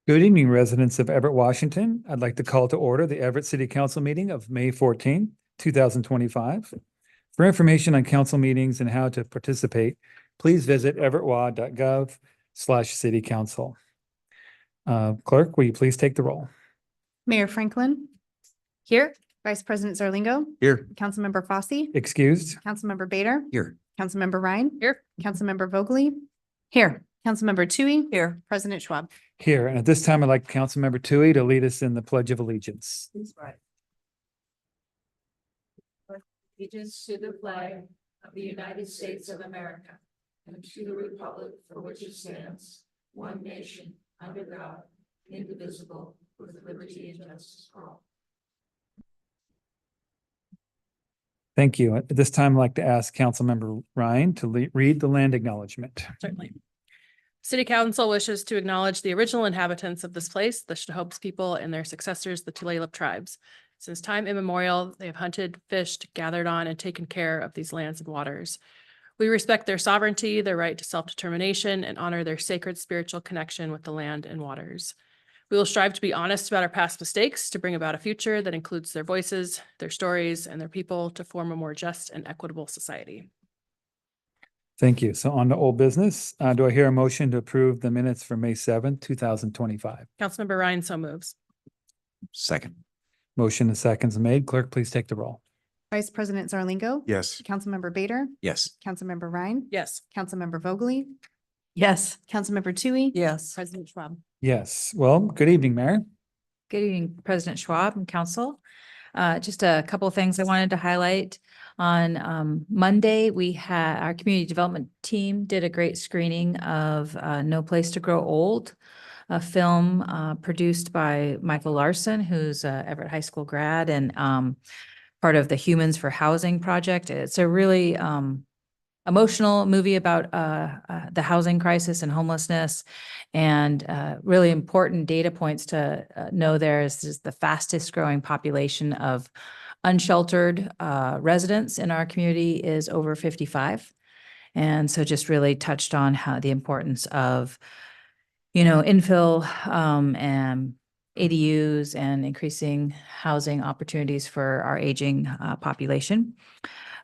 Good evening, residents of Everett, Washington. I'd like to call to order the Everett City Council meeting of May 14, 2025. For information on council meetings and how to participate, please visit everettwa.gov/city council. Clerk, will you please take the roll? Mayor Franklin. Here. Vice President Zerlingo. Here. Councilmember Fosse. Excused? Councilmember Bader. Here. Councilmember Ryan. Here. Councilmember Bogley. Here. Councilmember Tui. Here. President Schwab. Here. And at this time, I'd like Councilmember Tui to lead us in the Pledge of Allegiance. Please rise. Allegiance to the flag of the United States of America and to the republic for which it stands, one nation, under God, indivisible, with liberty and justice for all. Thank you. At this time, I'd like to ask Councilmember Ryan to read the land acknowledgement. Certainly. City Council wishes to acknowledge the original inhabitants of this place, the Shahopes people and their successors, the Tulalip tribes. Since time immemorial, they have hunted, fished, gathered on, and taken care of these lands and waters. We respect their sovereignty, their right to self-determination, and honor their sacred spiritual connection with the land and waters. We will strive to be honest about our past mistakes, to bring about a future that includes their voices, their stories, and their people to form a more just and equitable society. Thank you. So on to old business. Do I hear a motion to approve the minutes for May 7, 2025? Councilmember Ryan so moves. Second. Motion and seconds made. Clerk, please take the roll. Vice President Zerlingo. Yes. Councilmember Bader. Yes. Councilmember Ryan. Yes. Councilmember Bogley. Yes. Councilmember Tui. Yes. President Schwab. Yes. Well, good evening, Mayor. Good evening, President Schwab and Council. Just a couple of things I wanted to highlight. On Monday, we had our community development team did a great screening of No Place to Grow Old, a film produced by Michael Larson, who's a Everett High School grad and part of the Humans for Housing project. It's a really emotional movie about the housing crisis and homelessness, and really important data points to know there is the fastest growing population of unsheltered residents in our community is over 55. And so just really touched on how the importance of, infill and ADUs and increasing housing opportunities for our aging population.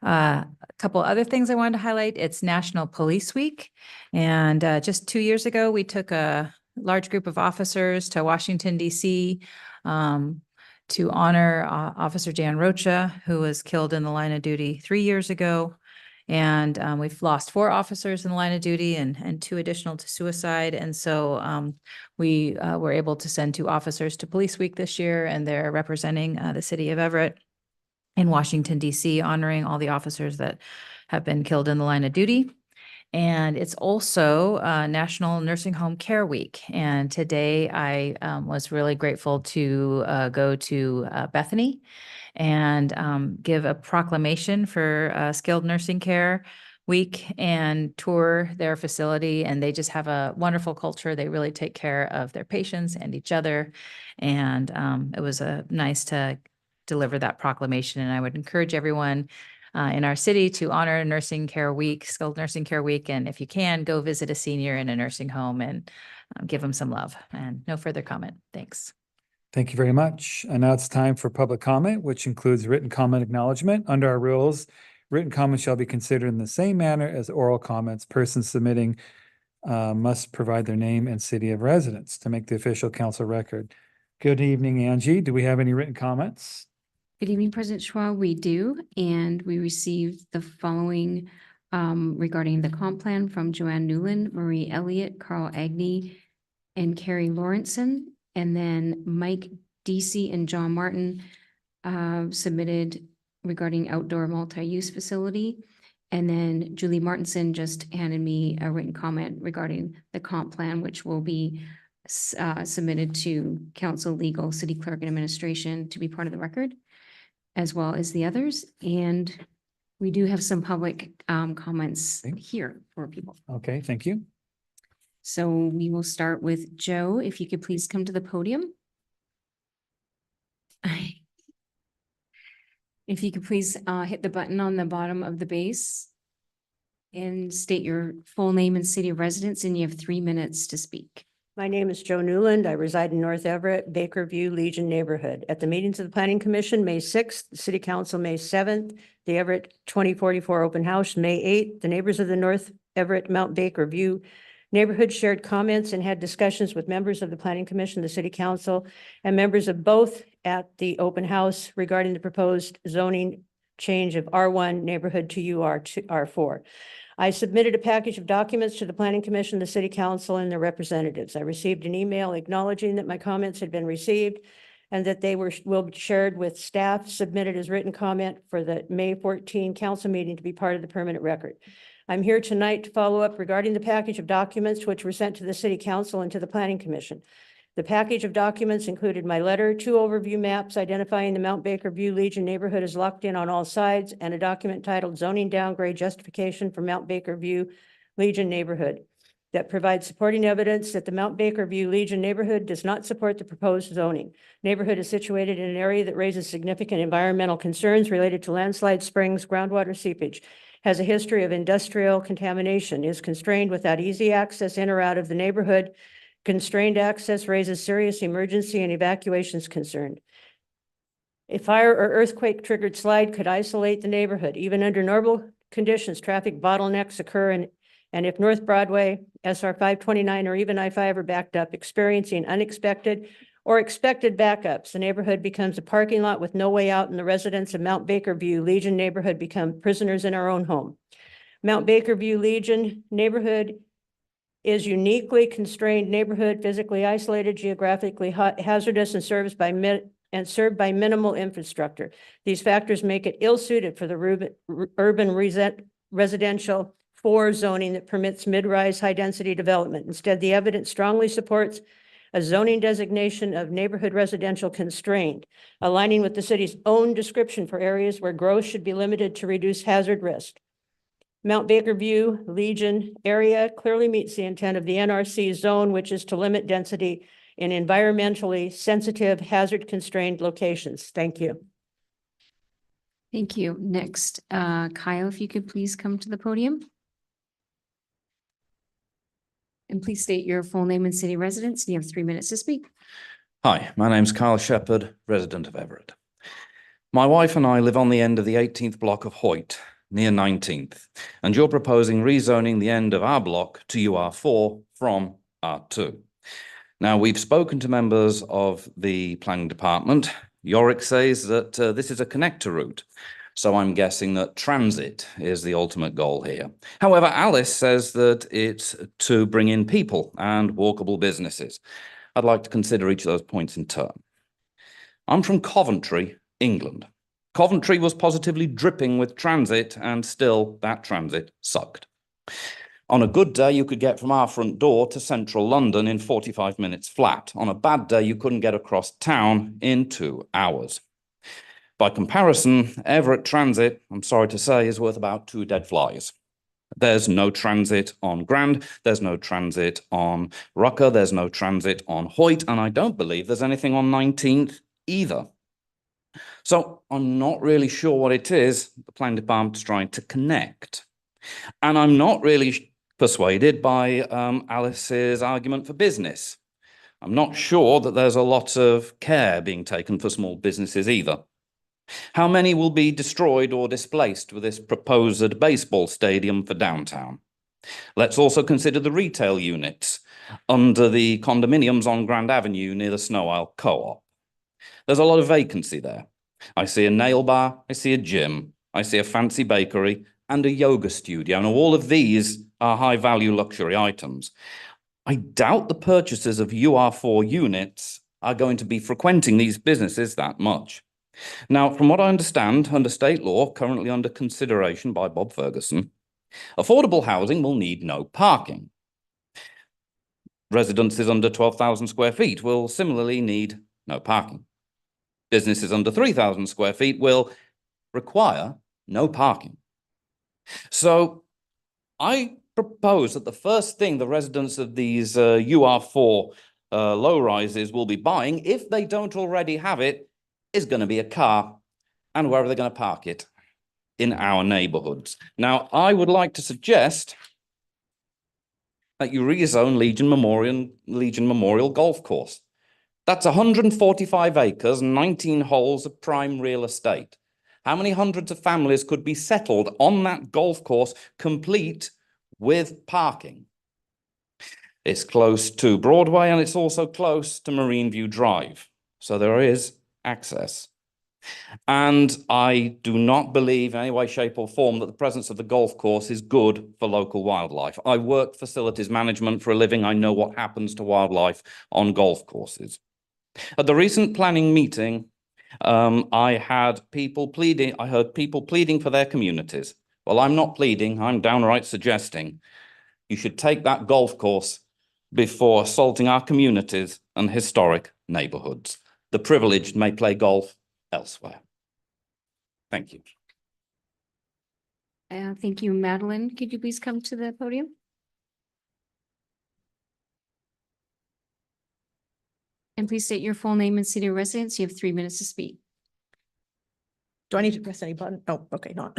A couple other things I wanted to highlight. It's National Police Week. And just 2 years ago, we took a large group of officers to Washington, D.C. To honor Officer Jan Rocha, who was killed in the line of duty 3 years ago. And we've lost 4 officers in the line of duty and 2 additional to suicide. And so we were able to send 2 officers to Police Week this year, and they're representing the city of Everett in Washington, D.C., honoring all the officers that have been killed in the line of duty. And it's also National Nursing Home Care Week. And today I was really grateful to go to Bethany and give a proclamation for Skilled Nursing Care Week and tour their facility. And they just have a wonderful culture. They really take care of their patients and each other. And it was nice to deliver that proclamation. And I would encourage everyone in our city to honor Nursing Care Week, Skilled Nursing Care Week. And if you can, go visit a senior in a nursing home and give them some love. And no further comment. Thanks. Thank you very much. And now it's time for public comment, which includes written comment acknowledgement. Under our rules, written comments shall be considered in the same manner as oral comments. Persons submitting must provide their name and city of residence to make the official council record. Good evening, Angie. Do we have any written comments? Good evening, President Schwab. We do, and we received the following regarding the comp plan from Joanne Nuland, Marie Elliott, Carl Agnew, and Carrie Lawrenson. And then Mike DC and John Martin submitted regarding outdoor multi-use facility. And then Julie Martinson just handed me a written comment regarding the comp plan, which will be submitted to council, legal, city clerk, and administration to be part of the record, as well as the others. And we do have some public comments here for people. Okay, thank you. So we will start with Joe. If you could please come to the podium. If you could please hit the button on the bottom of the base and state your full name and city of residence, and you have 3 minutes to speak. My name is Joe Nuland. I reside in North Everett, Bakerview, Legion neighborhood. At the meetings of the Planning Commission, May 6th, the City Council, May 7th, the Everett 2044 Open House, May 8th, the neighbors of the North Everett Mount Bakerview neighborhood shared comments and had discussions with members of the Planning Commission, the City Council, and members of both at the open house regarding the proposed zoning change of R1 neighborhood to R4. I submitted a package of documents to the Planning Commission, the City Council, and their representatives. I received an email acknowledging that my comments had been received and that they will be shared with staff, submitted as written comment for the May 14 council meeting to be part of the permanent record. I'm here tonight to follow up regarding the package of documents which were sent to the City Council and to the Planning Commission. The package of documents included my letter, 2 overview maps identifying the Mount Bakerview Legion neighborhood as locked in on all sides, and a document titled Zoning Downgrade Justification for Mount Bakerview Legion neighborhood that provides supporting evidence that the Mount Bakerview Legion neighborhood does not support the proposed zoning. Neighborhood is situated in an area that raises significant environmental concerns related to landslide springs, groundwater seepage, has a history of industrial contamination, is constrained without easy access in or out of the neighborhood. Constrained access raises serious emergency and evacuations concern. A fire or earthquake triggered slide could isolate the neighborhood. Even under normal conditions, traffic bottlenecks occur and if North Broadway, SR 529, or even I-5 are backed up, experiencing unexpected or expected backups, the neighborhood becomes a parking lot with no way out, and the residents of Mount Bakerview Legion neighborhood become prisoners in our own home. Mount Bakerview Legion neighborhood is uniquely constrained neighborhood, physically isolated, geographically hazardous, and served by minimal infrastructure. These factors make it ill-suited for the urban residential 4 zoning that permits mid-rise high-density development. Instead, the evidence strongly supports a zoning designation of neighborhood residential constrained, aligning with the city's own description for areas where growth should be limited to reduce hazard risk. Mount Bakerview Legion area clearly meets the intent of the NRC zone, which is to limit density in environmentally sensitive, hazard-constrained locations. Thank you. Thank you. Next, Kyle, if you could please come to the podium. And please state your full name and city residence. You have 3 minutes to speak. Hi, my name's Kyle Shepard, resident of Everett. My wife and I live on the end of the 18th block of Hoyt, near 19th, and you're proposing rezoning the end of our block to UR4 from R2. Now, we've spoken to members of the planning department. Yorick says that this is a connector route, so I'm guessing that transit is the ultimate goal here. However, Alice says that it's to bring in people and walkable businesses. I'd like to consider each of those points in turn. I'm from Coventry, England. Coventry was positively dripping with transit, and still that transit sucked. On a good day, you could get from our front door to central London in 45 minutes flat. On a bad day, you couldn't get across town in 2 hours. By comparison, Everett Transit, I'm sorry to say, is worth about 2 dead flies. There's no transit on Grand, there's no transit on Rucker, there's no transit on Hoyt, and I don't believe there's anything on 19th either. So I'm not really sure what it is the planning department's trying to connect. And I'm not really persuaded by Alice's argument for business. I'm not sure that there's a lot of care being taken for small businesses either. How many will be destroyed or displaced with this proposed baseball stadium for downtown? Let's also consider the retail units under the condominiums on Grand Avenue near the Snow Isle Co-op. There's a lot of vacancy there. I see a nail bar, I see a gym, I see a fancy bakery and a yoga studio. Now, all of these are high-value luxury items. I doubt the purchasers of UR4 units are going to be frequenting these businesses that much. Now, from what I understand, under state law, currently under consideration by Bob Ferguson, affordable housing will need no parking. Residences under 12,000 square feet will similarly need no parking. Businesses under 3,000 square feet will require no parking. So I propose that the first thing the residents of these UR4 low-rises will be buying, if they don't already have it, is going to be a car. And where are they going to park it? In our neighborhoods. Now, I would like to suggest that you rezone Legion Memorial Golf Course. That's 145 acres and 19 holes of prime real estate. How many hundreds of families could be settled on that golf course, complete with parking? It's close to Broadway and it's also close to Marine View Drive. So there is access. And I do not believe in any way, shape or form that the presence of the golf course is good for local wildlife. I work facilities management for a living. I know what happens to wildlife on golf courses. At the recent planning meeting, I heard people pleading for their communities. Well, I'm not pleading, I'm downright suggesting you should take that golf course before assaulting our communities and historic neighborhoods. The privileged may play golf elsewhere. Thank you. Thank you, Madeline. Could you please come to the podium? And please state your full name and city of residence. You have 3 minutes to speak. Do I need to press any button? Oh, okay, not.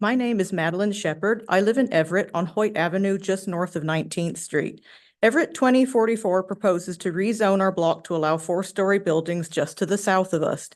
My name is Maline Shepard. I live in Everett on Hoyt Avenue, just north of 19th Street. Everett 2044 proposes to rezone our block to allow 4-story buildings just to the south of us.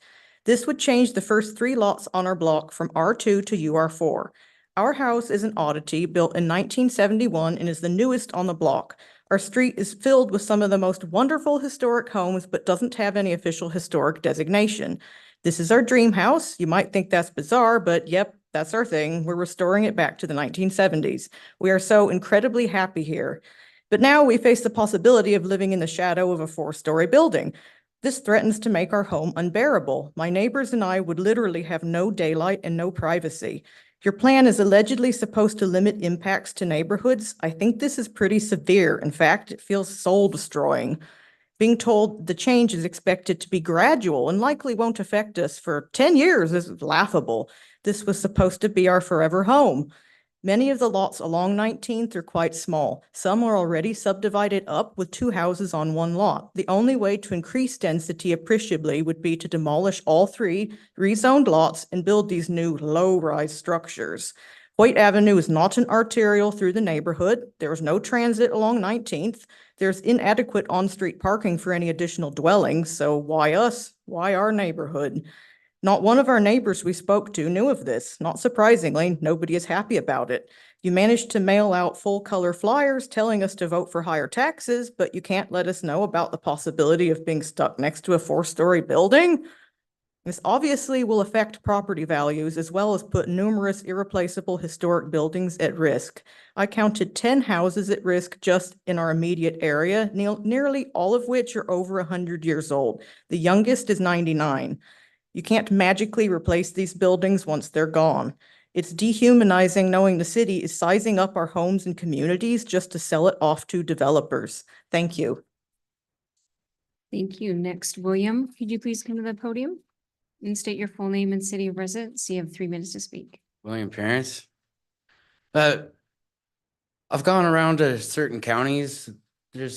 This would change the first 3 lots on our block from R2 to UR4. Our house is an oddity built in 1971 and is the newest on the block. Our street is filled with some of the most wonderful historic homes, but doesn't have any official historic designation. This is our dream house. You might think that's bizarre, but yep, that's our thing. We're restoring it back to the 1970s. We are so incredibly happy here. But now we face the possibility of living in the shadow of a 4-story building. This threatens to make our home unbearable. My neighbors and I would literally have no daylight and no privacy. Your plan is allegedly supposed to limit impacts to neighborhoods. I think this is pretty severe. In fact, it feels soul-destroying. Being told the change is expected to be gradual and likely won't affect us for 10 years is laughable. This was supposed to be our forever home. Many of the lots along 19th are quite small. Some are already subdivided up with 2 houses on 1 lot. The only way to increase density appreciably would be to demolish all 3 rezoned lots and build these new low-rise structures. Hoyt Avenue is not an arterial through the neighborhood. There is no transit along 19th. There's inadequate on-street parking for any additional dwellings, so why us? Why our neighborhood? Not one of our neighbors we spoke to knew of this. Not surprisingly, nobody is happy about it. You managed to mail out full-color flyers telling us to vote for higher taxes, but you can't let us know about the possibility of being stuck next to a 4-story building? This obviously will affect property values as well as put numerous irreplaceable historic buildings at risk. I counted 10 houses at risk just in our immediate area, nearly all of which are over 100 years old. The youngest is 99. You can't magically replace these buildings once they're gone. It's dehumanizing knowing the city is sizing up our homes and communities just to sell it off to developers. Thank you. Thank you. Next, William, could you please come to the podium and state your full name and city of residence? You have 3 minutes to speak. William Parents. I've gone around to certain counties. There's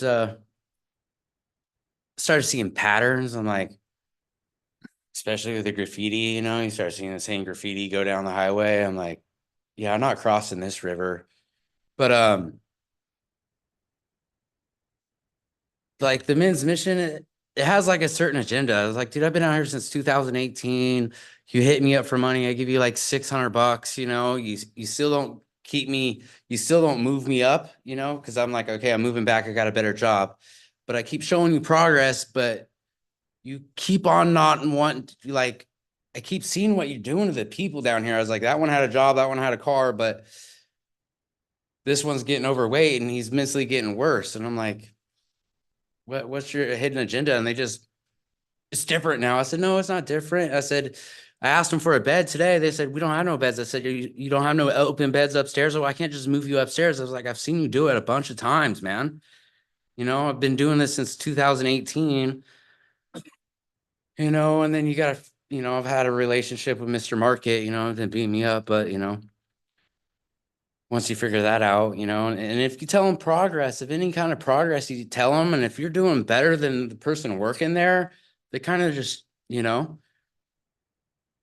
started seeing patterns. I'm like, especially with the graffiti, you start seeing the same graffiti go down the highway. I'm like, yeah, I'm not crossing this river. But like the men's mission, it has like a certain agenda. I was like, dude, I've been out here since 2018. You hit me up for money, I give you like $600, you still don't keep me, you still don't move me up, because I'm like, okay, I'm moving back, I got a better job. But I keep showing you progress, but you keep on not wanting to, like, I keep seeing what you're doing to the people down here. I was like, that one had a job, that one had a car, but this one's getting overweight and he's mentally getting worse. And I'm like, what's your hidden agenda? And it's different now. I said, no, it's not different. I said, I asked them for a bed today. They said, we don't have no beds. I said, you don't have no open beds upstairs. Well, I can't just move you upstairs. I was like, I've seen you do it a bunch of times, man. I've been doing this since 2018. And then you got to, I've had a relationship with Mr. Market, to beat me up, but, once you figure that out, and if you tell them progress, if any kind of progress, you tell them, and if you're doing better than the person working there, they kind of just, yeah,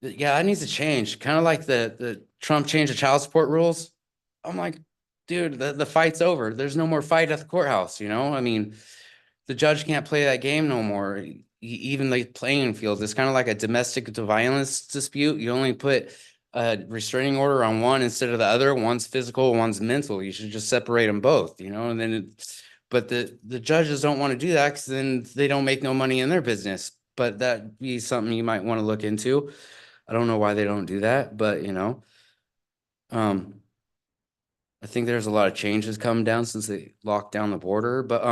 that needs to change. Kind of like the Trump change the child support rules. I'm like, dude, the fight's over. There's no more fight at the courthouse, you know? I mean, the judge can't play that game no more. Even the playing field, it's kind of like a domestic violence dispute. You only put a restraining order on one instead of the other. One's physical, one's mental. You should just separate them both, you know? And then, but the judges don't want to do that because then they don't make no money in their business. But that'd be something you might want to look into. I don't know why they don't do that, but you know, I think there's a lot of changes coming down since they locked down the border, but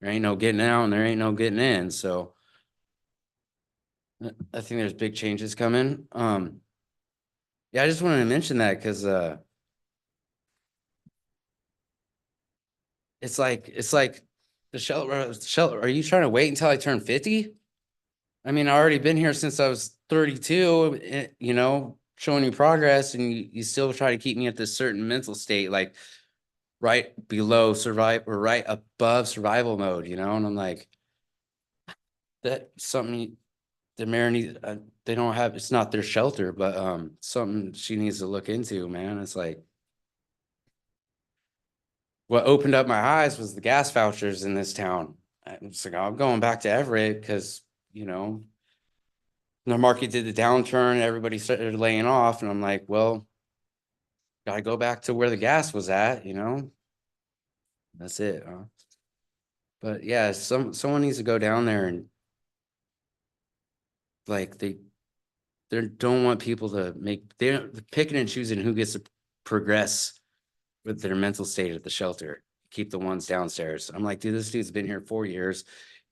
there ain't no getting out and there ain't no getting in, so I think there's big changes coming. Yeah, I just wanted to mention that because it's like the shelter. Are you trying to wait until I turn 50? I mean, I already been here since I was 32, you know, showing you progress, and you still try to keep me at this certain mental state, like right below survive or right above survival mode, you know? And I'm like, that's something the mayor needs, they don't have, it's not their shelter, but something she needs to look into, man. It's like, what opened up my eyes was the gas vouchers in this town. It's like, I'm going back to Everett because, you know, the market did the downturn, everybody started laying off, and I'm like, well, gotta go back to where the gas was at, you know? That's it. But yeah, someone needs to go down there and like they don't want people to make, they're picking and choosing who gets to progress with their mental state at the shelter. Keep the ones downstairs. I'm like, dude, this dude's been here 4 years.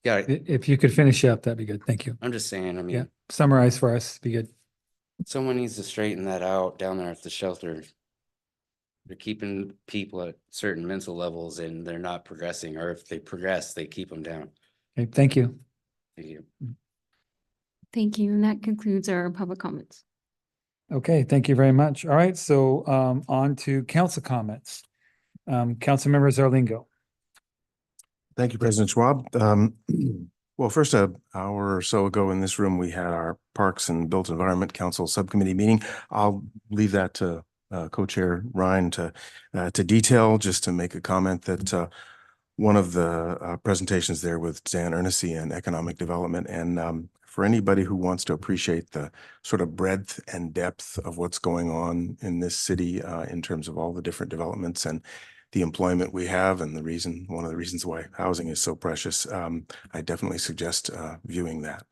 Yeah, If you could finish up, that'd be good. Thank you. I'm just saying, I mean, Yeah, summarize for us, be good. someone needs to straighten that out down there at the shelter. They're keeping people at certain mental levels and they're not progressing, or if they progress, they keep them down. Okay, thank you. Thank you. Thank you. And that concludes our public comments. Okay, thank you very much. All right, so on to council comments. Councilmember Zerlingo. Thank you, President Schwab. Well, first, an hour or so ago in this room, we had our Parks and Built Environment Council Subcommittee meeting. I'll leave that to Co-Chair Ryan to detail, just to make a comment that one of the presentations there with Dan Ernestine and Economic Development, and for anybody who wants to appreciate the sort of breadth and depth of what's going on in this city in terms of all the different developments and the employment we have, and one of the reasons why housing is so precious, I definitely suggest viewing that.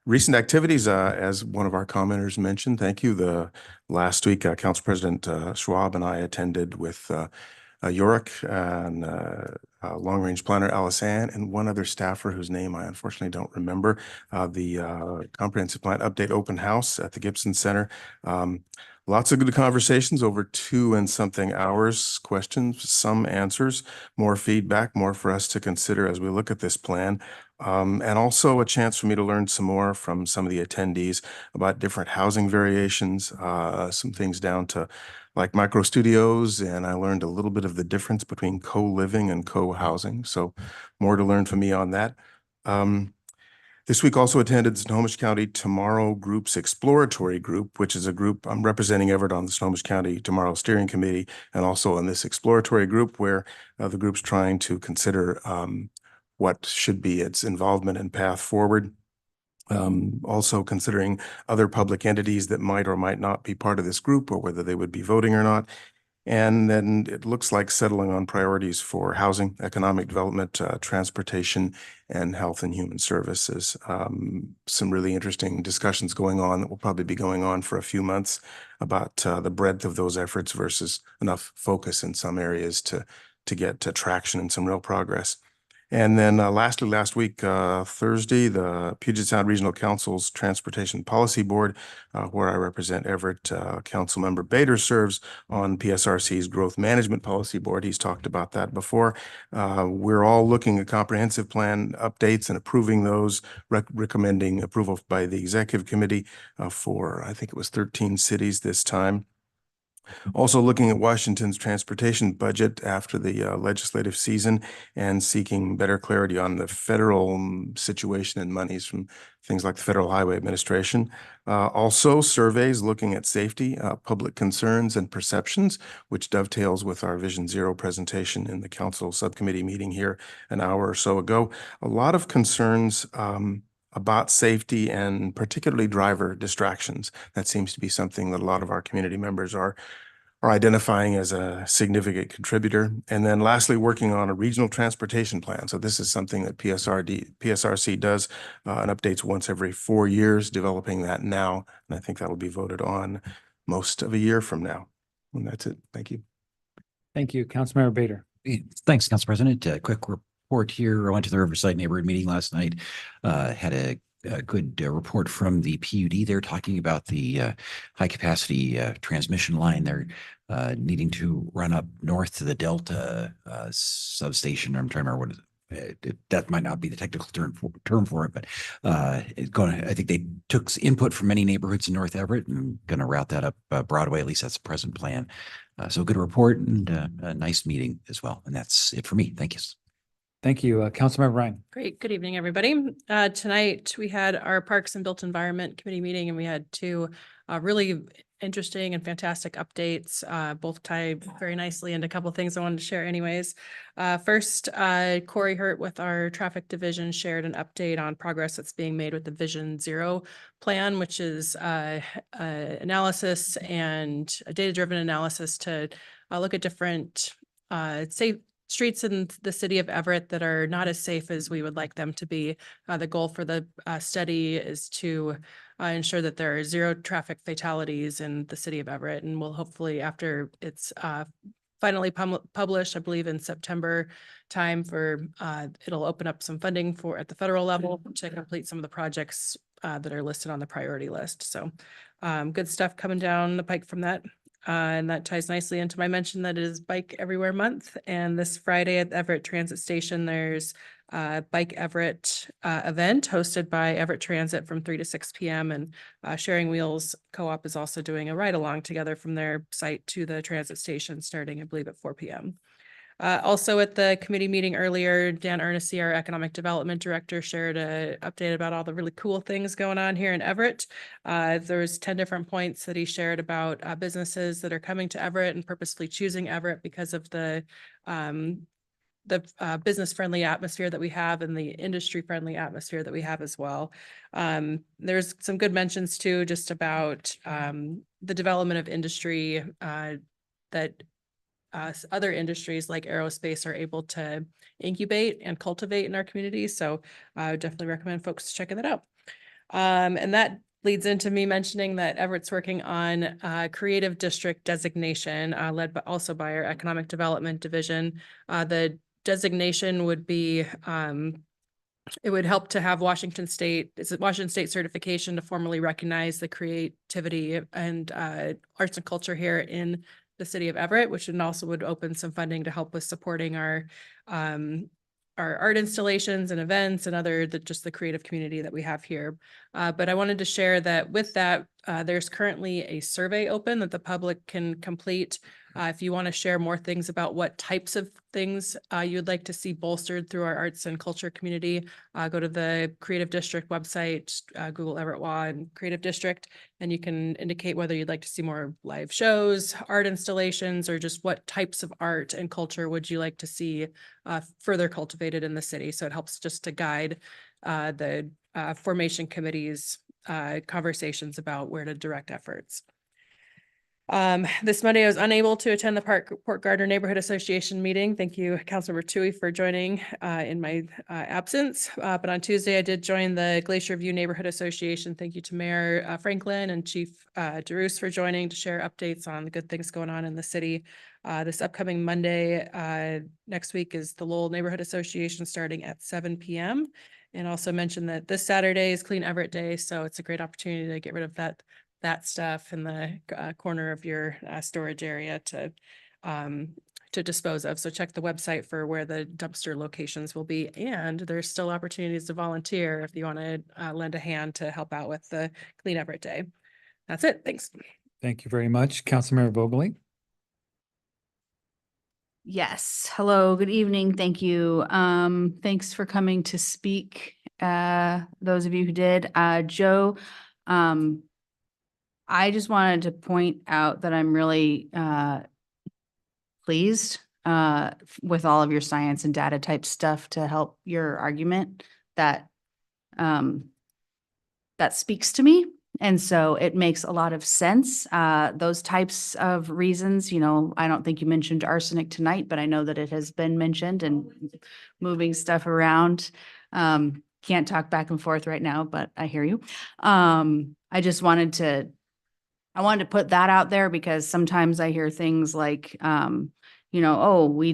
Recent activities, as one of our commenters mentioned, thank you. The last week, Council President Schwab and I attended with Yorick and Long Range Planner Alisanne and one other staffer whose name I unfortunately don't remember, the Comprehensive Plan Update Open House at the Gibson Center. Lots of good conversations over 2 and something hours, questions, some answers, more feedback, more for us to consider as we look at this plan. And also a chance for me to learn some more from some of the attendees about different housing variations, some things down to like micro studios. And I learned a little bit of the difference between co-living and co-housing. So more to learn from me on that. This week also attended Snohomish County Tomorrow Group's Exploratory Group, which is a group I'm representing Everett on the Snohomish County Tomorrow Steering Committee, and also on this exploratory group where the group's trying to consider what should be its involvement and path forward. Also considering other public entities that might or might not be part of this group, or whether they would be voting or not. And then it looks like settling on priorities for housing, economic development, transportation, and health and human services. Some really interesting discussions going on that will probably be going on for a few months about the breadth of those efforts versus enough focus in some areas to get traction and some real progress. And then lastly, last week, Thursday, the Puget Sound Regional Council's Transportation Policy Board, where I represent Everett, Councilmember Bader serves on PSRC's Growth Management Policy Board. He's talked about that before. We're all looking at comprehensive plan updates and approving those, recommending approval by the Executive Committee for, I think it was 13 cities this time. Also looking at Washington's transportation budget after the legislative season and seeking better clarity on the federal situation and monies from things like the Federal Highway Administration. Also surveys looking at safety, public concerns and perceptions, which dovetails with our Vision Zero presentation in the council subcommittee meeting here an hour or so ago. A lot of concerns about safety and particularly driver distractions. That seems to be something that a lot of our community members are identifying as a significant contributor. And then lastly, working on a regional transportation plan. So this is something that PSRC does and updates once every 4 years, developing that now. And I think that'll be voted on most of a year from now. And that's it. Thank you. Thank you. Councilmember Bader. Thanks, Council President. A quick report here. I went to the Riverside neighborhood meeting last night. Had a good report from the PUD. They're talking about the high capacity transmission line. They're needing to run up north to the Delta substation. I'm trying to remember what that might not be the technical term for it, but I think they took input from many neighborhoods in North Everett and going to route that up Broadway. At least that's the present plan. So good report and a nice meeting as well. And that's it for me. Thank you. Thank you. Councilmember Ryan. Great. Good evening, everybody. Tonight we had our Parks and Built Environment Committee meeting, and we had two really interesting and fantastic updates, both tie very nicely into a couple of things I wanted to share anyways. First, Corey Hurt with our traffic division shared an update on progress that's being made with the Vision Zero plan, which is analysis and a data-driven analysis to look at different safe streets in the city of Everett that are not as safe as we would like them to be. The goal for the study is to ensure that there are 0 traffic fatalities in the city of Everett, and we'll hopefully, after it's finally published, I believe in September time, for it'll open up some funding for at the federal level to complete some of the projects that are listed on the priority list. So good stuff coming down the pike from that. And that ties nicely into my mention that it is Bike Everywhere Month. And this Friday at the Everett Transit Station, there's a Bike Everett event hosted by Everett Transit from 3 to 6 p.m. And Sharing Wheels Co-op is also doing a ride along together from their site to the transit station starting, I believe, at 4 p.m. Also at the committee meeting earlier, Dan Ernest, our Economic Development Director, shared an update about all the really cool things going on here in Everett. There was 10 different points that he shared about businesses that are coming to Everett and purposefully choosing Everett because of the business-friendly atmosphere that we have and the industry-friendly atmosphere that we have as well. There's some good mentions too, just about the development of industry that other industries like aerospace are able to incubate and cultivate in our community. So I would definitely recommend folks checking that out. And that leads into me mentioning that Everett's working on creative district designation, led also by our Economic Development Division. The designation would be it would help to have Washington State certification to formally recognize the creativity and arts and culture here in the city of Everett, which also would open some funding to help with supporting our art installations and events and just the creative community that we have here. But I wanted to share that with that, there's currently a survey open that the public can complete. If you want to share more things about what types of things you'd like to see bolstered through our arts and culture community, go to the Creative District website, Google everettwa and Creative District, and you can indicate whether you'd like to see more live shows, art installations, or just what types of art and culture would you like to see further cultivated in the city. So it helps just to guide the formation committee's conversations about where to direct efforts. This Monday, I was unable to attend the Port Gardner Neighborhood Association meeting. Thank you, Councilmember Toohey, for joining in my absence. But on Tuesday, I did join the Glacier View Neighborhood Association. Thank you to Mayor Franklin and Chief DeRoos for joining to share updates on the good things going on in the city. This upcoming Monday, next week, is the Lowell Neighborhood Association starting at 7 p.m. And also mention that this Saturday is Clean Everett Day, so it's a great opportunity to get rid of that stuff in the corner of your storage area to dispose of. So check the website for where the dumpster locations will be. And there's still opportunities to volunteer if you want to lend a hand to help out with the Clean Everett Day. That's it. Thanks. Thank you very much. Councilmember Bogley. Yes. Hello, good evening. Thank you. Thanks for coming to speak. Those of you who did, Joe, I just wanted to point out that I'm really, pleased, with all of your science and data type stuff to help your argument that, that speaks to me. And so it makes a lot of sense. Those types of reasons, you know, I don't think you mentioned arsenic tonight, but I know that it has been mentioned and moving stuff around. Can't talk back and forth right now, but I hear you. I just wanted to, I wanted to put that out there because sometimes I hear things like, you know, oh, we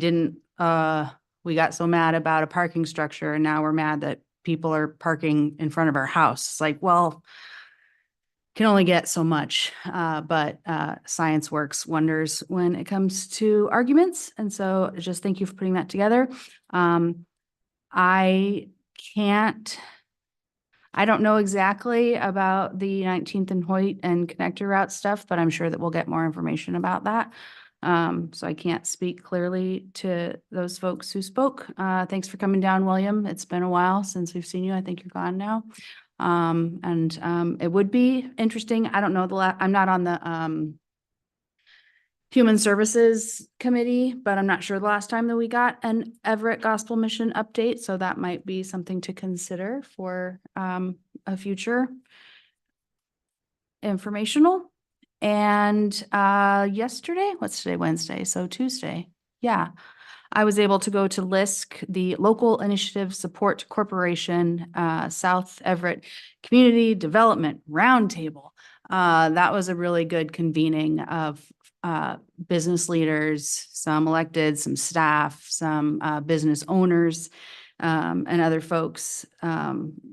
got so mad about a parking structure and now we're mad that people are parking in front of our house. It's like, well, can only get so much, but science works wonders when it comes to arguments. And so just thank you for putting that together. I don't know exactly about the 19th and Hoyt and connector route stuff, but I'm sure that we'll get more information about that. So I can't speak clearly to those folks who spoke. Thanks for coming down, William. It's been a while since we've seen you. I think you're gone now. It would be interesting. I don't know I'm not on the Human Services Committee, but I'm not sure the last time that we got an Everett Gospel Mission update. So that might be something to consider for a future informational. And yesterday, what's today, Wednesday? So Tuesday. Yeah. I was able to go to LISC, the Local Initiative Support Corporation, South Everett Community Development Roundtable. That was a really good convening of business leaders, some elected, some staff, some business owners, and other folks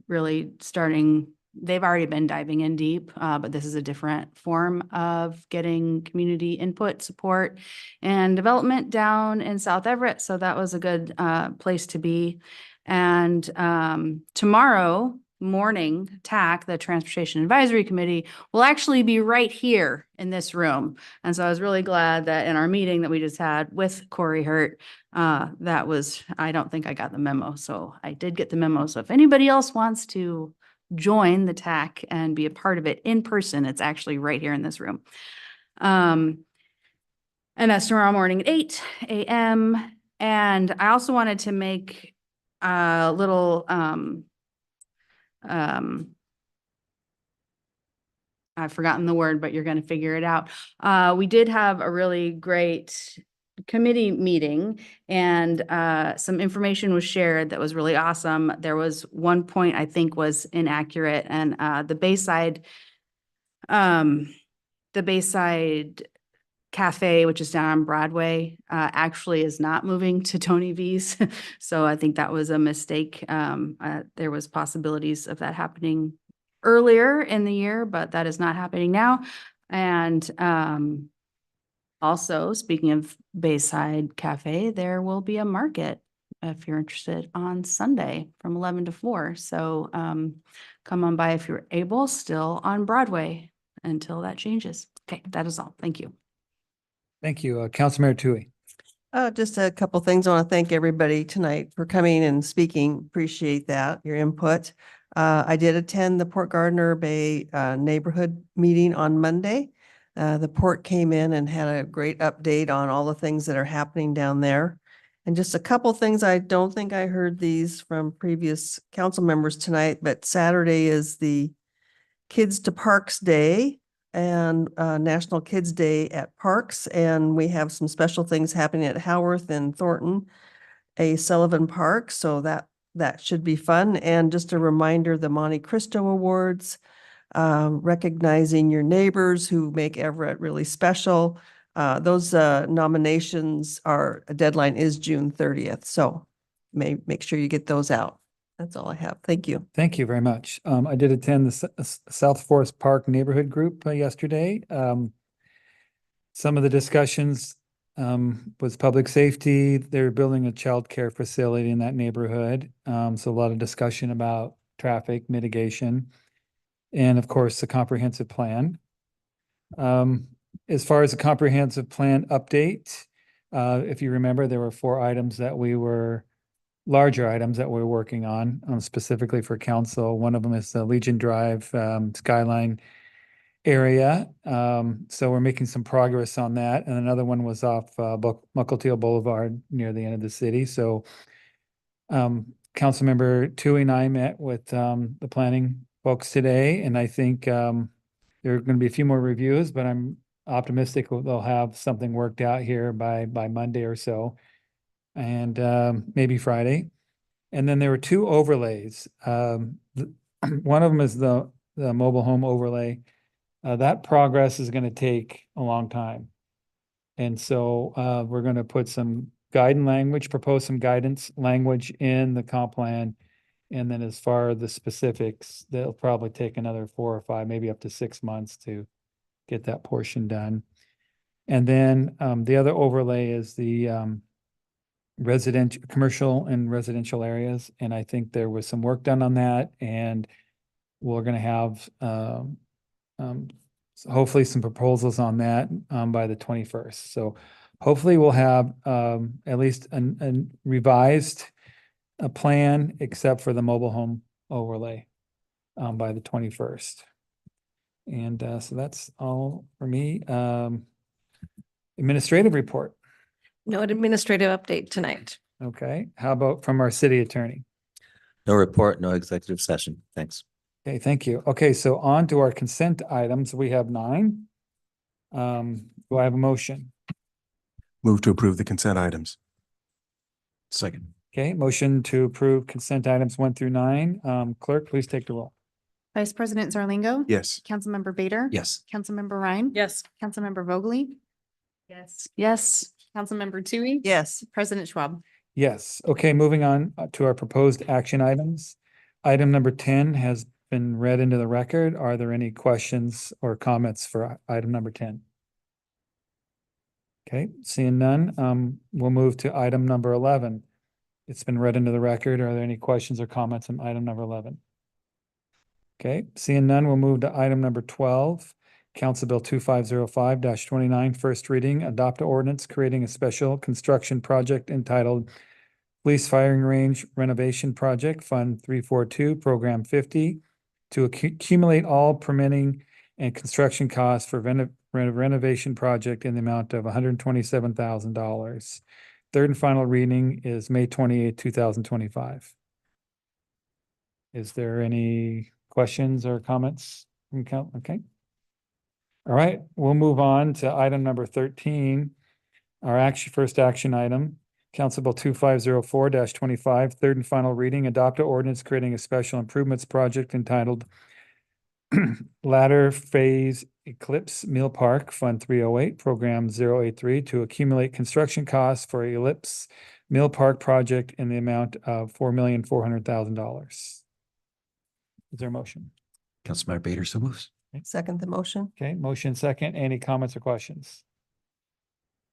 really starting. They've already been diving in deep, but this is a different form of getting community input, support, and development down in South Everett. So that was a good place to be. And tomorrow morning, TAC, the Transportation Advisory Committee, will actually be right here in this room. And so I was really glad that in our meeting that we just had with Corey Hurt, that was, I don't think I got the memo. So I did get the memo. So if anybody else wants to join the TAC and be a part of it in person, it's actually right here in this room. And that's tomorrow morning at 8 a.m. And I also wanted to make a little, I've forgotten the word, but you're going to figure it out. We did have a really great committee meeting and some information was shared that was really awesome. There was one point I think was inaccurate, and the Bayside Cafe, which is down on Broadway, actually is not moving to Tony V's. So I think that was a mistake. There was possibilities of that happening earlier in the year, but that is not happening now. And also, speaking of Bayside Cafe, there will be a market if you're interested on Sunday from 11 to 4. So come on by if you're able, still on Broadway until that changes. Okay, that is all. Thank you. Thank you. Councilmember Tui. Just a couple things. I want to thank everybody tonight for coming and speaking. Appreciate that, your input. I did attend the Port Gardner Bay neighborhood meeting on Monday. The port came in and had a great update on all the things that are happening down there. And just a couple things, I don't think I heard these from previous council members tonight, but Saturday is the Kids to Parks Day and National Kids Day at Parks. And we have some special things happening at Howarth and Thornton, a Sullivan Park. So that should be fun. And just a reminder, the Monte Cristo Awards, recognizing your neighbors who make Everett really special. Those nominations a deadline is June 30th. So make sure you get those out. That's all I have. Thank you. Thank you very much. I did attend the South Forest Park neighborhood group yesterday. Some of the discussions was public safety. They're building a child care facility in that neighborhood. So a lot of discussion about traffic mitigation and of course the comprehensive plan. As far as the comprehensive plan update, if you remember, there were 4 items that we were larger items that we're working on, specifically for council. One of them is the Legion Drive, Skyline area. So we're making some progress on that. And another one was off, Muckleteel Boulevard near the end of the city. So, Councilmember Tui and I met with, the planning folks today, and I think, there are going to be a few more reviews, but I'm optimistic they'll have something worked out here by Monday or so, and maybe Friday. And then there were 2 overlays. One of them is the mobile home overlay. That progress is going to take a long time. And so we're going to put some propose some guidance language in the comp plan. And then as far as the specifics, they'll probably take another 4 or 5, maybe up to 6 months to get that portion done. And then the other overlay is the commercial and residential areas. And I think there was some work done on that, and we're going to have hopefully some proposals on that by the 21st. So hopefully we'll have at least a revised plan, except for the mobile home overlay by the 21st. And so that's all for me. Administrative report. No administrative update tonight. Okay. How about from our city attorney? No report, no executive session. Thanks. Okay, thank you. Okay, so on to our consent items. We have 9. Do I have a motion? Move to approve the consent items. Second. Okay, motion to approve consent items 1 through 9. Clerk, please take the roll. Vice President Zerlingo. Yes. Councilmember Bader. Yes. Councilmember Ryan. Yes. Councilmember Bogley. Yes. Yes. Councilmember Tui. Yes. President Schwab. Yes. Okay, moving on to our proposed action items. Item number 10 has been read into the record. Are there any questions or comments for item number 10? Okay, seeing none, we'll move to item number 11. It's been read into the record. Are there any questions or comments on item number 11? Okay, seeing none, we'll move to item number 12. Council Bill 2505-29, first reading, adopt an ordinance creating a special construction project entitled Police Firing Range Renovation Project, Fund 342, Program 50, to accumulate all permitting and construction costs for renovation project in the amount of $127,000. Third and final reading is May 28, 2025. Is there any questions or comments from council? Okay. All right, we'll move on to item number 13. Our first action item, Council Bill 2504-25, third and final reading, adopt an ordinance creating a special improvements project entitled Latter Phase Eclipse Mill Park, Fund 308, Program 083, to accumulate construction costs for Ellipse Mill Park project in the amount of $4,400,000. Is there a motion? Councilmember Bader, so moves. Second the motion. Okay, motion second. Any comments or questions?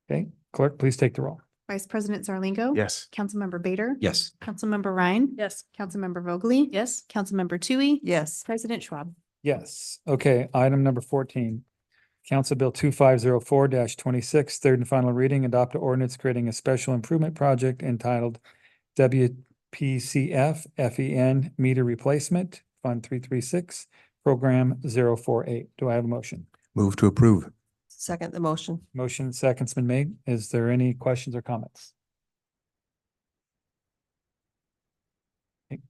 Okay, clerk, please take the roll. Vice President Zerlingo. Yes. Councilmember Bader. Yes. Councilmember Ryan. Yes. Councilmember Bogley. Yes. Councilmember Tui. Yes. President Schwab. Yes. Okay, item number 14. Council Bill 2504-26, third and final reading, adopt an ordinance creating a special improvement project entitled WPCF FEN Meter Replacement, Fund 336, Program 048. Do I have a motion? Move to approve. Second the motion. Motion second's been made. Is there any questions or comments? Okay.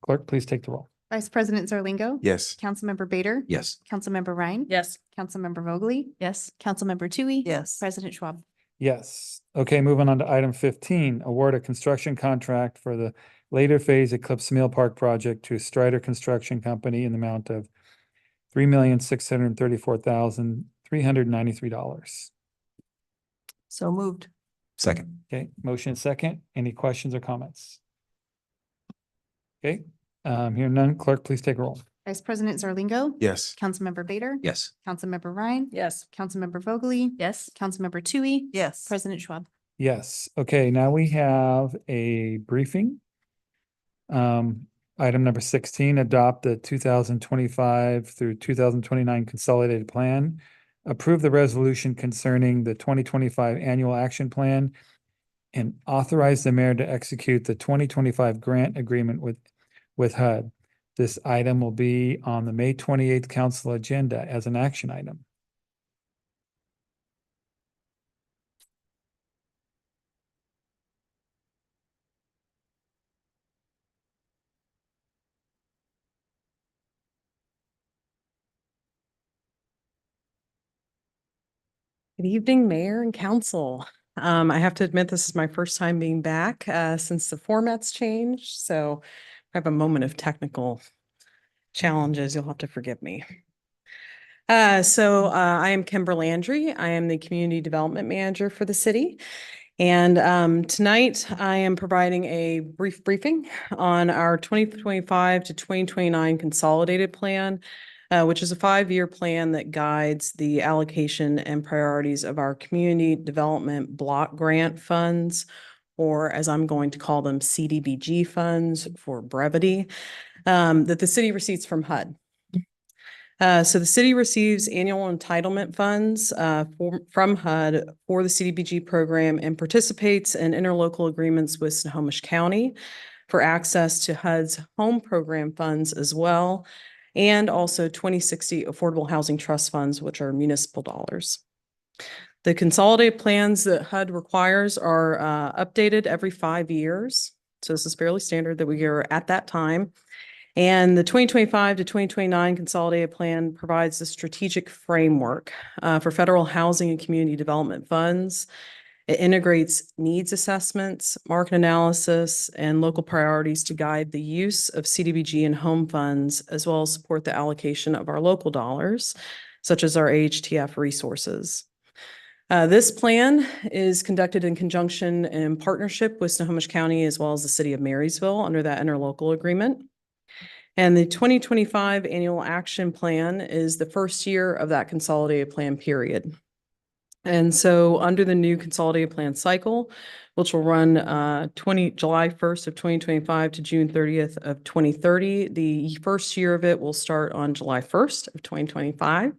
Clerk, please take the roll. Vice President Zerlingo. Yes. Councilmember Bader. Yes. Councilmember Ryan. Yes. Councilmember Bogley. Yes. Councilmember Tui. Yes. President Schwab. Yes. Okay, moving on to item 15, award a construction contract for the later phase Eclipse Mill Park project to Strider Construction Company in the amount of $3,634,393. So moved. Second. Okay, motion second. Any questions or comments? Okay, hearing none, clerk, please take a roll. Vice President Zerlingo. Yes. Councilmember Bader. Yes. Councilmember Ryan. Yes. Councilmember Bogley. Yes. Councilmember Tui. Yes. President Schwab. Yes, okay, now we have a briefing. Item number 16, adopt the 2025 through 2029 consolidated plan. Approve the resolution concerning the 2025 annual action plan and authorize the mayor to execute the 2025 grant agreement with HUD. This item will be on the May 28th council agenda as an action item. Good evening, Mayor and Council. I have to admit, this is my first time being back since the format's changed, so I have a moment of technical challenges. You'll have to forgive me. I am Kimber Landry. I am the Community Development Manager for the city. And tonight I am providing a brief briefing on our 2025 to 2029 consolidated plan, which is a 5-year plan that guides the allocation and priorities of our community development block grant funds, or as I'm going to call them, CDBG funds for brevity, that the city receives from HUD. So the city receives annual entitlement funds from HUD for the CDBG program and participates in interlocal agreements with Snohomish County for access to HUD's home program funds as well, and also 2060 Affordable Housing Trust funds, which are municipal dollars. The consolidated plans that HUD requires are updated every 5 years. So this is fairly standard that we are at that time. And the 2025 to 2029 consolidated plan provides the strategic framework for federal housing and community development funds. It integrates needs assessments, market analysis, and local priorities to guide the use of CDBG and home funds, as well as support the allocation of our local dollars, such as our AHTF resources. This plan is conducted in conjunction and partnership with Snohomish County, as well as the city of Marysville under that interlocal agreement. And the 2025 annual action plan is the first year of that consolidated plan period. And so under the new consolidated plan cycle, which will run July 1st of 2025 to June 30th of 2030, the first year of it will start on July 1st of 2025,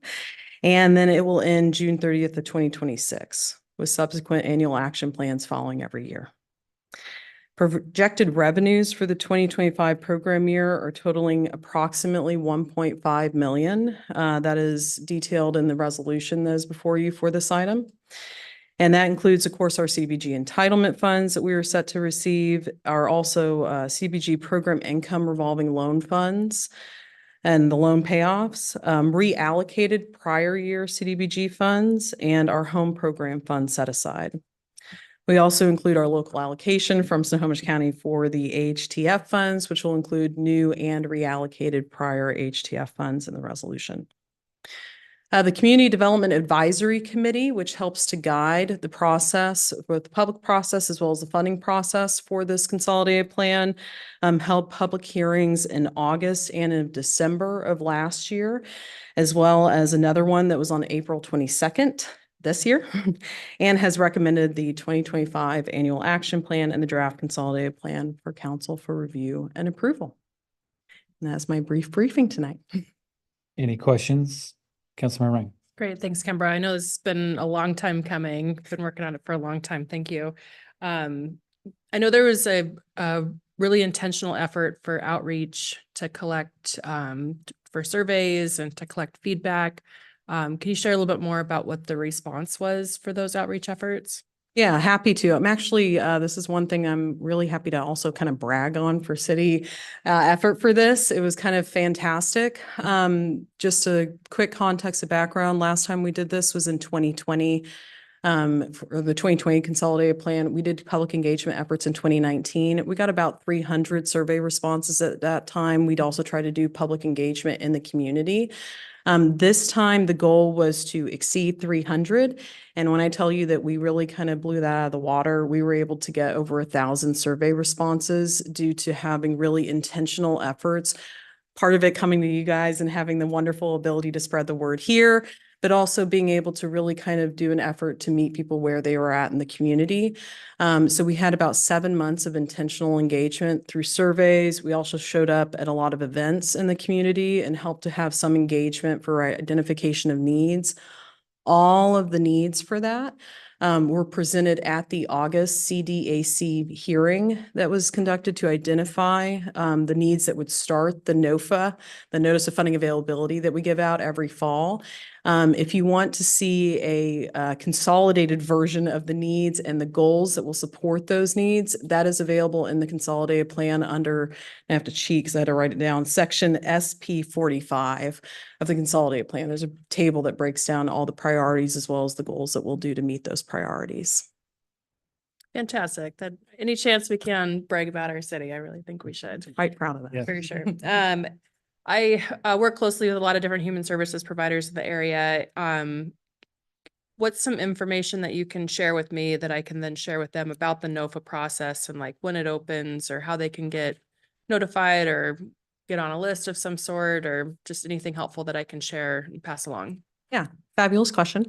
and then it will end June 30th of 2026, with subsequent annual action plans following every year. Projected revenues for the 2025 program year are totaling approximately 1.5 million. That is detailed in the resolution that is before you for this item. And that includes, of course, our CDBG entitlement funds that we are set to receive, are also CDBG program income revolving loan funds and the loan payoffs, reallocated prior year CDBG funds, and our home program fund set aside. We also include our local allocation from Snohomish County for the AHTF funds, which will include new and reallocated prior AHTF funds in the resolution. The Community Development Advisory Committee, which helps to guide the process, both the public process as well as the funding process for this consolidated plan, held public hearings in August and in December of last year, as well as another one that was on April 22nd. This year, and has recommended the 2025 annual action plan and the draft consolidated plan for council for review and approval. And that's my brief briefing tonight. Any questions? Councilman Ryan. Great. Thanks, Kimbra. I know this has been a long time coming. Been working on it for a long time. Thank you. I know there was a really intentional effort for outreach to collect for surveys and to collect feedback. Can you share a little bit more about what the response was for those outreach efforts? Yeah, happy to. I'm actually, this is one thing I'm really happy to also kind of brag on for city effort for this. It was kind of fantastic. Just a quick context of background. Last time we did this was in 2020. For the 2020 consolidated plan, we did public engagement efforts in 2019. We got about 300 survey responses at that time. We'd also try to do public engagement in the community. This time the goal was to exceed 300. And when I tell you that we really kind of blew that out of the water, we were able to get over 1,000 survey responses due to having really intentional efforts. Part of it coming to you guys and having the wonderful ability to spread the word here, but also being able to really kind of do an effort to meet people where they were at in the community. So we had about 7 months of intentional engagement through surveys. We also showed up at a lot of events in the community and helped to have some engagement for identification of needs. All of the needs for that were presented at the August CDAC hearing that was conducted to identify the needs that would start the NOFA, the Notice of Funding Availability that we give out every fall. If you want to see a consolidated version of the needs and the goals that will support those needs, that is available in the consolidated plan under, I have to cheat because I had to write it down, section SP 45 of the consolidated plan. There's a table that breaks down all the priorities as well as the goals that we'll do to meet those priorities. Fantastic. That any chance we can brag about our city, I really think we should. Quite proud of that. Yeah. For sure. I work closely with a lot of different human services providers in the area. What's some information that you can share with me that I can then share with them about the NOFA process and like when it opens or how they can get notified or get on a list of some sort or just anything helpful that I can share and pass along? Yeah, fabulous question.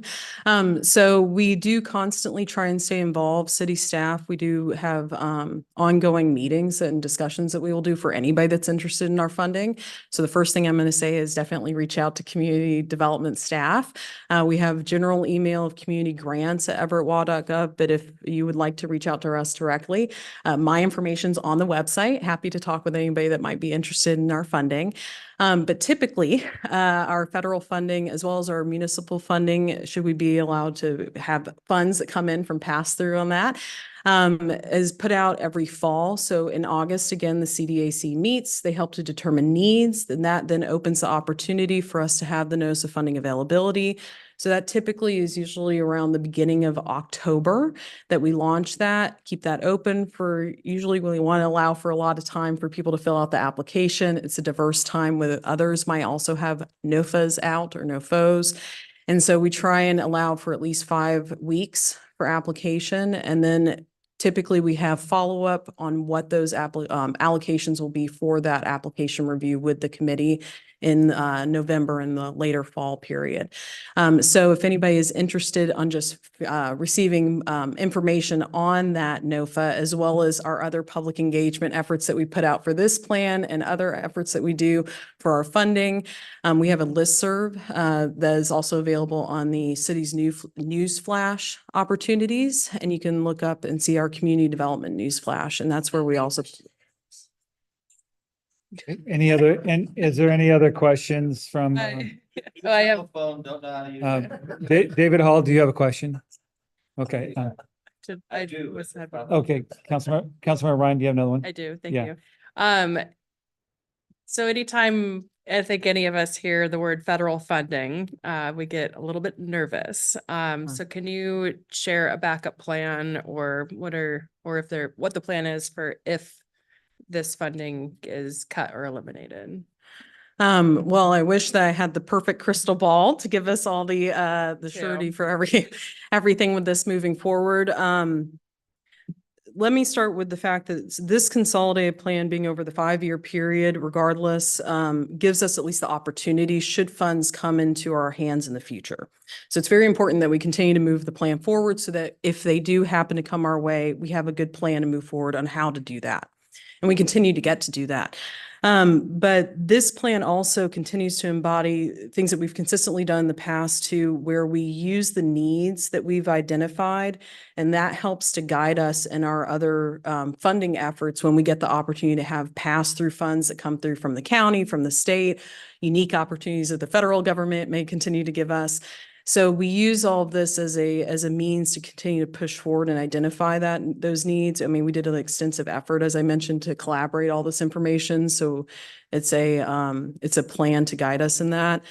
So we do constantly try and stay involved, city staff. We do have ongoing meetings and discussions that we will do for anybody that's interested in our funding. So the first thing I'm going to say is definitely reach out to community development staff. We have general email of community grants at everettwa.gov, but if you would like to reach out to us directly, my information's on the website. Happy to talk with anybody that might be interested in our funding. But typically, our federal funding as well as our municipal funding, should we be allowed to have funds that come in from pass-through on that, is put out every fall. So in August, again, the CDAC meets, they help to determine needs, and that then opens the opportunity for us to have the Notice of Funding Availability. So that typically is usually around the beginning of October that we launch that, keep that open for, usually we want to allow for a lot of time for people to fill out the application. It's a diverse time with others might also have NOFAs out or NOFOs. And so we try and allow for at least 5 weeks for application. And then typically we have follow-up on what those allocations will be for that application review with the committee in November and the later fall period. So if anybody is interested on just receiving information on that NOFA, as well as our other public engagement efforts that we put out for this plan and other efforts that we do for our funding, we have a listserv that is also available on the city's news flash opportunities, and you can look up and see our community development news flash, and that's where we also. Any other, and is there any other questions from I have. David Hall? Do you have a question? Okay. I do. Okay, Councilmember Ryan, do you have another one? I do. Thank Yeah. you. So anytime I think any of us hear the word federal funding, we get a little bit nervous. So can you share a backup plan or what the plan is for if this funding is cut or eliminated? Well, I wish that I had the perfect crystal ball to give us all the surety for everything with this moving forward. Let me start with the fact that this consolidated plan being over the 5-year period, regardless, gives us at least the opportunity should funds come into our hands in the future. So it's very important that we continue to move the plan forward so that if they do happen to come our way, we have a good plan to move forward on how to do that. And we continue to get to do that. But this plan also continues to embody things that we've consistently done in the past too, where we use the needs that we've identified, and that helps to guide us in our other funding efforts when we get the opportunity to have pass-through funds that come through from the county, from the state, unique opportunities that the federal government may continue to give us. So we use all of this as a means to continue to push forward and identify those needs. I mean, we did an extensive effort, as I mentioned, to collaborate all this information. So it's a plan to guide us in that.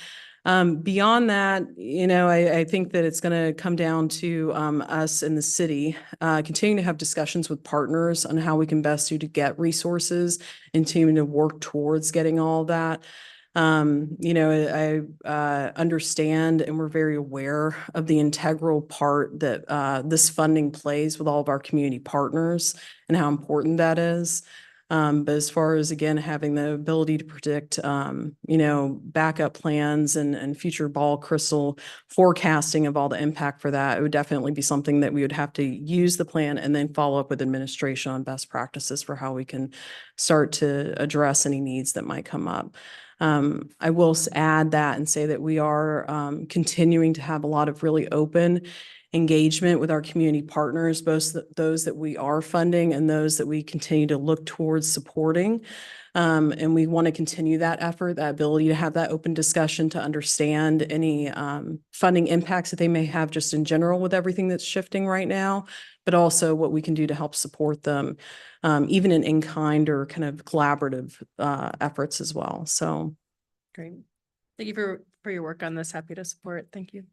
Beyond that, I think that it's going to come down to us in the city continuing to have discussions with partners on how we can best do to get resources and continuing to work towards getting all of that. I understand and we're very aware of the integral part that this funding plays with all of our community partners and how important that is. But as far as, again, having the ability to predict, backup plans and future ball crystal forecasting of all the impact for that, it would definitely be something that we would have to use the plan and then follow up with administration on best practices for how we can start to address any needs that might come up. I will add that and say that we are continuing to have a lot of really open engagement with our community partners, both those that we are funding and those that we continue to look towards supporting. And we want to continue that effort, that ability to have that open discussion to understand any funding impacts that they may have just in general with everything that's shifting right now, but also what we can do to help support them, even in in-kind or kind of collaborative efforts as well. So. Great. Thank you for your work on this. Happy to support. Thank you.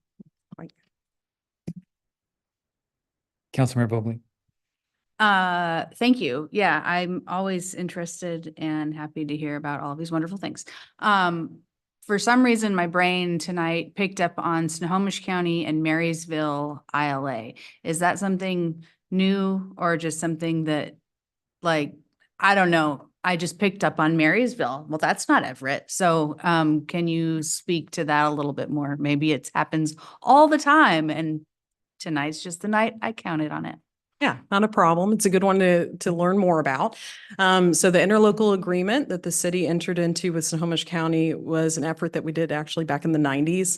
Councilmember Bogley. Thank you. Yeah, I'm always interested and happy to hear about all of these wonderful things. For some reason, my brain tonight picked up on Snohomish County and Marysville ILA. Is that something new or just something that, like, I don't know, I just picked up on Marysville. Well, that's not Everett. So can you speak to that a little bit more? Maybe it happens all the time and tonight's just the night I counted on it. Yeah, not a problem. It's a good one to learn more about. So the interlocal agreement that the city entered into with Snohomish County was an effort that we did actually back in the 90s.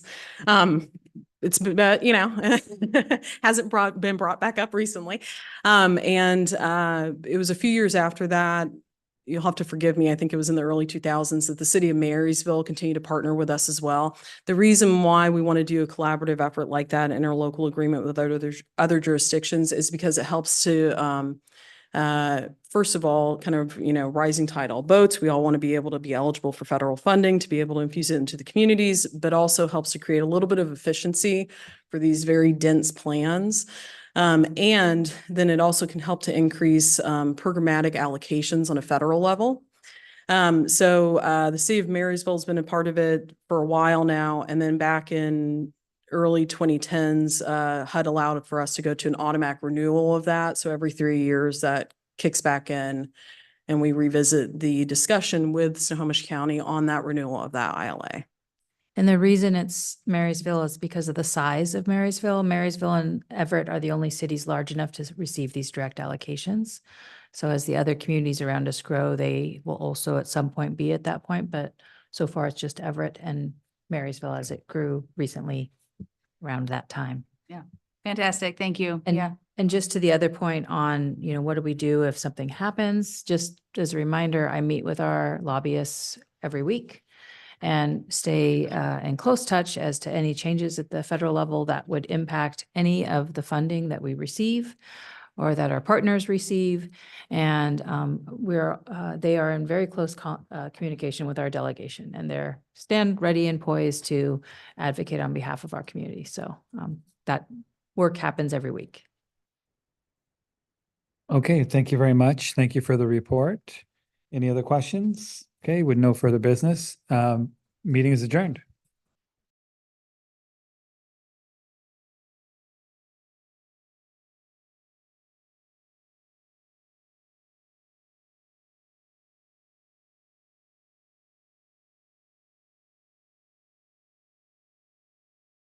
It's hasn't been brought back up recently. It was a few years after that. You'll have to forgive me. I think it was in the early 2000s that the city of Marysville continued to partner with us as well. The reason why we want to do a collaborative effort like that, an interlocal agreement with other jurisdictions, is because it helps to, first of all, kind of, rising tide all boats. We all want to be able to be eligible for federal funding, to be able to infuse it into the communities, but also helps to create a little bit of efficiency for these very dense plans. And then it also can help to increase programmatic allocations on a federal level. The city of Marysville has been a part of it for a while now. And then back in early 2010s, HUD allowed for us to go to an automatic renewal of that. So every 3 years that kicks back in and we revisit the discussion with Snohomish County on that renewal of that ILA. And the reason it's Marysville is because of the size of Marysville. Marysville and Everett are the only cities large enough to receive these direct allocations. So as the other communities around us grow, they will also at some point be at that point. But so far, it's just Everett and Marysville as it grew recently around that time. Yeah, fantastic. Thank you. And just to the other point on, what do we do if something happens? Just as a reminder, I meet with our lobbyists every week and stay in close touch as to any changes at the federal level that would impact any of the funding that we receive or that our partners receive. And they are in very close communication with our delegation, and they're stand ready and poised to advocate on behalf of our community. So that work happens every week. Okay, thank you very much. Thank you for the report. Any other questions? Okay, with no further business, meeting is adjourned.